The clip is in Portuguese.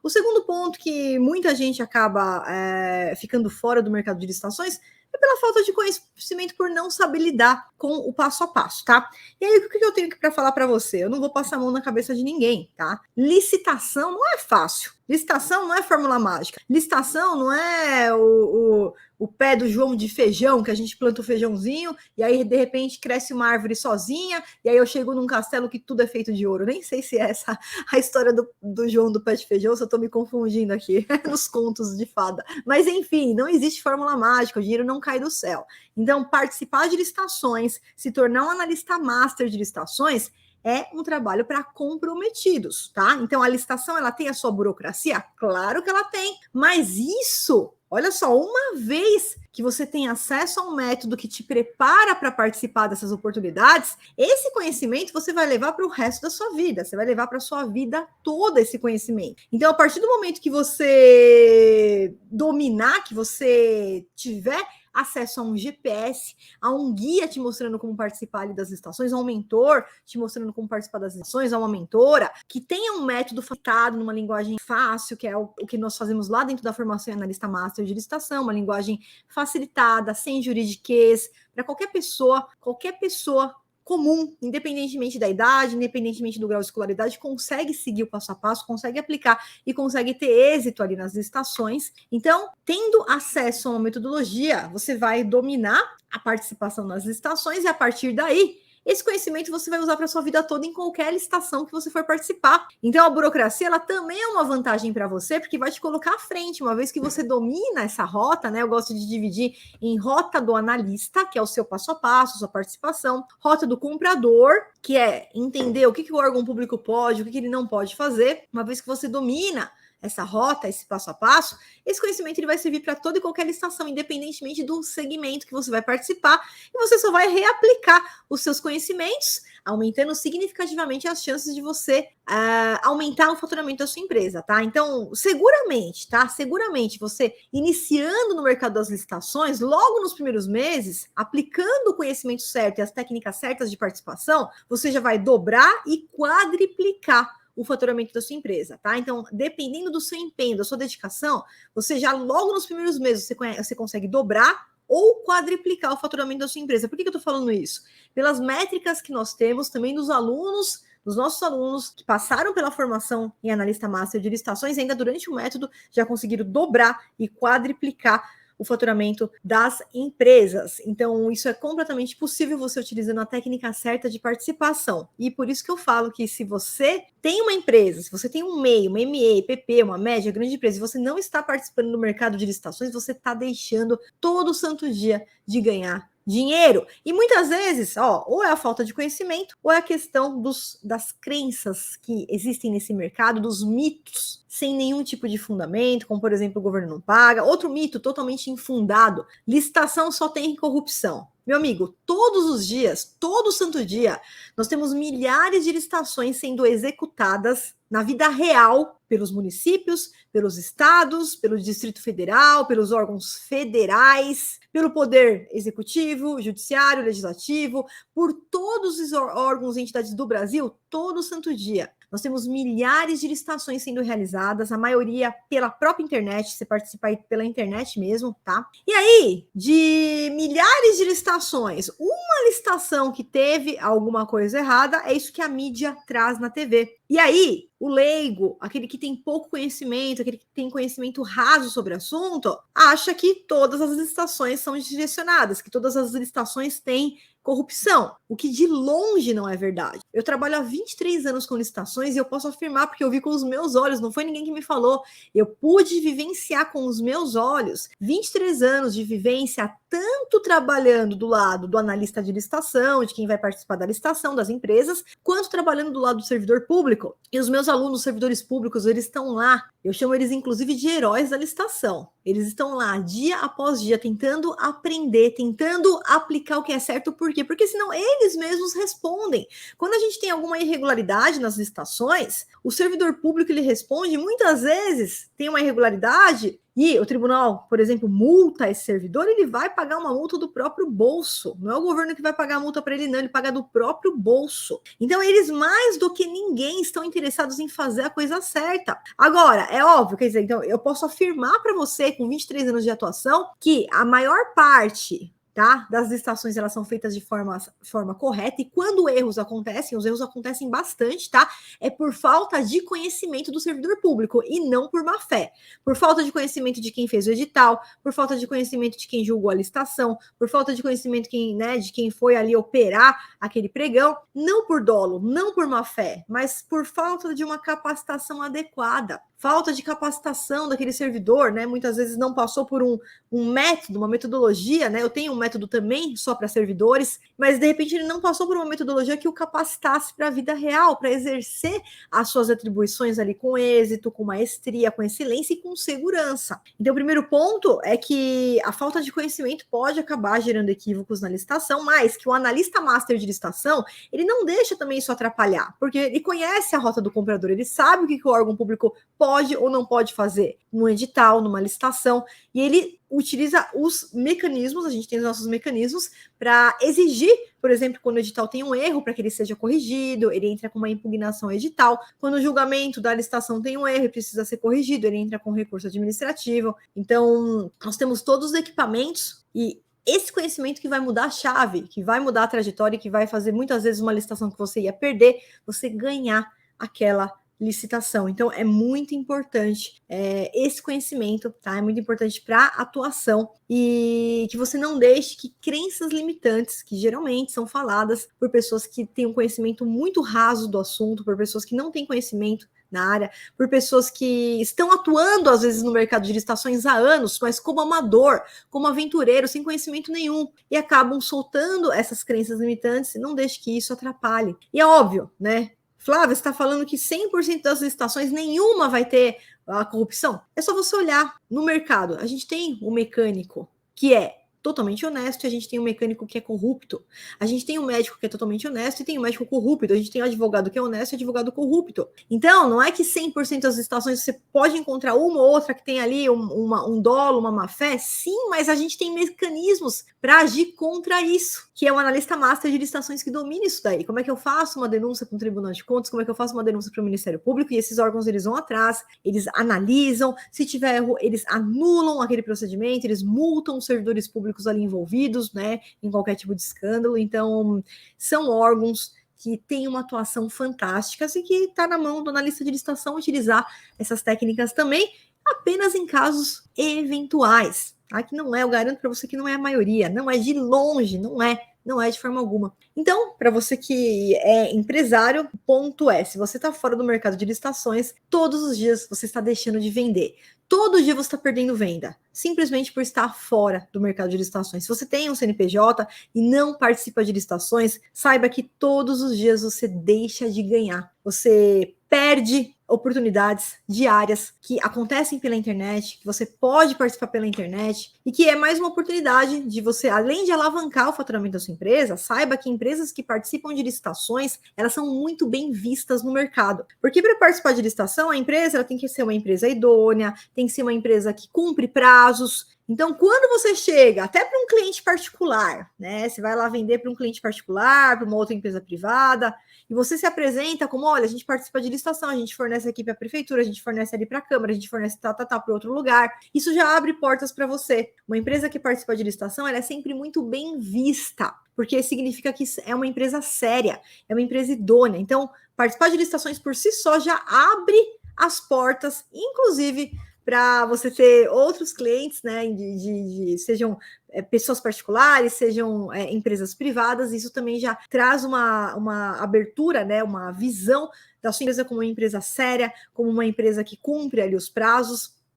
O segundo ponto que muita gente acaba ficando fora do mercado de licitações é pela falta de conhecimento, por não saber lidar com o passo a passo, tá? E aí, o que eu tenho para falar para você? Eu não vou passar a mão na cabeça de ninguém, tá? Licitação não é fácil. Licitação não é fórmula mágica. Licitação não é o pé do João de feijão, que a gente planta o feijãozinho e aí, de repente, cresce uma árvore sozinha e aí eu chego num castelo que tudo é feito de ouro. Nem sei se é essa a história do João do pé de feijão, se eu tô me confundindo aqui nos contos de fada. Mas, enfim, não existe fórmula mágica, o dinheiro não cai do céu. Então, participar de licitações, se tornar um analista master de licitações, é um trabalho para comprometidos, tá? Então, a licitação, ela tem a sua burocracia? Claro que ela tem, mas isso, olha só, uma vez que você tem acesso a um método que te prepara para participar dessas oportunidades, esse conhecimento você vai levar para o resto da sua vida, você vai levar para a sua vida toda esse conhecimento. Então, a partir do momento que você dominar, que você tiver acesso a um GPS, a um guia te mostrando como participar ali das licitações, a um mentor te mostrando como participar das licitações, a uma mentora, que tenha um método facilitado, numa linguagem fácil, que é o que nós fazemos lá dentro da formação em analista master de licitação, uma linguagem facilitada, sem juridiquês, para qualquer pessoa comum, independentemente da idade, independentemente do grau de escolaridade, consegue seguir o passo a passo, consegue aplicar e consegue ter êxito ali nas licitações. Então, tendo acesso a uma metodologia, você vai dominar a participação nas licitações e a partir daí, esse conhecimento você vai usar para a sua vida toda em qualquer licitação que você for participar. Então, a burocracia, ela também é uma vantagem para você, porque vai te colocar à frente, uma vez que você domina essa rota, né? Eu gosto de dividir em rota do analista, que é o seu passo a passo, sua participação, rota do comprador, que é entender o que o órgão público pode, o que ele não pode fazer, uma vez que você domina essa rota, esse passo a passo, esse conhecimento ele vai servir para toda e qualquer licitação, independentemente do segmento que você vai participar, e você só vai reaplicar os seus conhecimentos, aumentando significativamente as chances de você aumentar o faturamento da sua empresa, tá? Então, seguramente você iniciando no mercado das licitações, logo nos primeiros meses, aplicando o conhecimento certo e as técnicas certas de participação, você já vai dobrar e quadriplicar o faturamento da sua empresa, tá? Então, dependendo do seu empenho, da sua dedicação, você já logo nos primeiros meses você consegue dobrar ou quadriplicar o faturamento da sua empresa. Por que eu tô falando isso? Pelas métricas que nós temos também dos nossos alunos que passaram pela formação em analista master de licitações, ainda durante o método já conseguiram dobrar e quadriplicar o faturamento das empresas. Então, isso é completamente possível você utilizando a técnica certa de participação. E por isso que eu falo que se você tem uma empresa, se você tem um MEI, uma ME, PP, uma média, grande empresa, e você não está participando do mercado de licitações, você está deixando todo santo dia de ganhar dinheiro. E muitas vezes, ou é a falta de conhecimento, ou é a questão das crenças que existem nesse mercado, dos mitos sem nenhum tipo de fundamento, como, por exemplo, o governo não paga. Outro mito totalmente infundado: licitação só tem corrupção. Meu amigo, todos os dias, todo santo dia, nós temos milhares de licitações sendo executadas na vida real pelos municípios, pelos estados, pelo Distrito Federal, pelos órgãos federais, pelo Poder Executivo, Judiciário, Legislativo, por todos os órgãos e entidades do Brasil, todo santo dia. Nós temos milhares de licitações sendo realizadas, a maioria pela própria internet, você participa aí pela internet mesmo, tá? E aí, de milhares de licitações, uma licitação que teve alguma coisa errada, é isso que a mídia traz na TV. E aí, o leigo, aquele que tem pouco conhecimento, aquele que tem conhecimento raso sobre o assunto, acha que todas as licitações são direcionadas, que todas as licitações têm corrupção, o que de longe não é verdade. Eu trabalho há 23 anos com licitações e eu posso afirmar, porque eu vi com os meus olhos, não foi ninguém que me falou, eu pude vivenciar com os meus olhos 23 anos de vivência, tanto trabalhando do lado do analista de licitação, de quem vai participar da licitação das empresas, quanto trabalhando do lado do servidor público. E os meus alunos, servidores públicos, eles estão lá, eu chamo eles inclusive de heróis da licitação. Eles estão lá dia após dia tentando aprender, tentando aplicar o que é certo. Por quê? Porque senão eles mesmos respondem. Quando a gente tem alguma irregularidade nas licitações, o servidor público ele responde, muitas vezes tem uma irregularidade e o tribunal, por exemplo, multa esse servidor, ele vai pagar uma multa do próprio bolso. Não é o governo que vai pagar a multa para ele, não, ele paga do próprio bolso. Então, eles mais do que ninguém estão interessados em fazer a coisa certa. Agora, é óbvio, quer dizer, então, eu posso afirmar para você, com 23 anos de atuação, que a maior parte, tá, das licitações, elas são feitas de forma correta, e quando erros acontecem, os erros acontecem bastante, tá? É por falta de conhecimento do servidor público e não por má fé. Por falta de conhecimento de quem fez o edital, por falta de conhecimento de quem julgou a licitação, por falta de conhecimento de quem foi ali operar aquele pregão, não por dolo, não por má fé, mas por falta de uma capacitação adequada. Falta de capacitação daquele servidor, né? Muitas vezes não passou por um método, uma metodologia, né? Eu tenho um método também só para servidores, mas de repente ele não passou por uma metodologia que o capacitasse para a vida real, para exercer as suas atribuições ali com êxito, com maestria, com excelência e com segurança. Então, o primeiro ponto é que a falta de conhecimento pode acabar gerando equívocos na licitação, mas que o analista master de licitação, ele não deixa também isso atrapalhar, porque ele conhece a rota do comprador, ele sabe o que o órgão público pode ou não pode fazer num edital, numa licitação, e ele utiliza os mecanismos, a gente tem os nossos mecanismos para exigir, por exemplo, quando o edital tem um erro, para que ele seja corrigido, ele entra com uma impugnação ao edital. Quando o julgamento da licitação tem um erro e precisa ser corrigido, ele entra com recurso administrativo. Então, nós temos todos os equipamentos e esse conhecimento que vai mudar a chave, que vai mudar a trajetória, que vai fazer muitas vezes uma licitação que você ia perder, você ganhar aquela licitação. Então, é muito importante esse conhecimento, tá? É muito importante para a atuação e que você não deixe que crenças limitantes, que geralmente são faladas por pessoas que têm um conhecimento muito raso do assunto, por pessoas que não têm conhecimento na área, por pessoas que estão atuando, às vezes, no mercado de licitações há anos, mas como amador, como aventureiro, sem conhecimento nenhum, e acabam soltando essas crenças limitantes, e não deixe que isso atrapalhe. E é óbvio, né? Flávia, você está falando que 100% das licitações, nenhuma vai ter a corrupção? É só você olhar no mercado. A gente tem o mecânico, que é totalmente honesto, e a gente tem um mecânico que é corrupto. A gente tem um médico que é totalmente honesto e tem um médico corrupto. A gente tem um advogado que é honesto e advogado corrupto. Então, não é que 100% das licitações você pode encontrar uma ou outra que tem ali um dolo, uma má-fé. Sim, mas a gente tem mecanismos para agir contra isso, que é o analista master de licitações que domina isso daí. Como é que eu faço uma denúncia para o Tribunal de Contas? Como é que eu faço uma denúncia para o Ministério Público? E esses órgãos, eles vão atrás, eles analisam, se tiver erro, eles anulam aquele procedimento, eles multam os servidores públicos ali envolvidos, né, em qualquer tipo de escândalo. Então, são órgãos que têm uma atuação fantástica e que está na mão do analista de licitação utilizar essas técnicas também, apenas em casos eventuais, tá? Que não é, eu garanto para você que não é a maioria, não é de longe, não é de forma alguma. Então, para você que é empresário, o ponto é, se você está fora do mercado de licitações, todos os dias você está deixando de vender. Todo dia você está perdendo venda, simplesmente por estar fora do mercado de licitações. Se você tem um CNPJ e não participa de licitações, saiba que todos os dias você deixa de ganhar. Você perde oportunidades diárias que acontecem pela internet, que você pode participar pela internet e que é mais uma oportunidade de você, além de alavancar o faturamento da sua empresa, saiba que empresas que participam de licitações, elas são muito bem vistas no mercado. Porque para participar de licitação, a empresa ela tem que ser uma empresa idônea, tem que ser uma empresa que cumpre prazos. Então, quando você chega até para um cliente particular, né? Você vai lá vender para um cliente particular, para uma outra empresa privada, e você se apresenta como, olha, a gente participa de licitação, a gente fornece aqui para a prefeitura, a gente fornece ali para a Câmara, a gente fornece para outro lugar. Isso já abre portas para você. Uma empresa que participa de licitação, ela é sempre muito bem vista, porque significa que é uma empresa séria, é uma empresa idônea. Então, participar de licitações por si só já abre as portas, inclusive para você ter outros clientes, né, sejam pessoas particulares, sejam empresas privadas. Isso também já traz uma abertura, né, uma visão da sua empresa como uma empresa séria, como uma empresa que cumpre ali os prazos.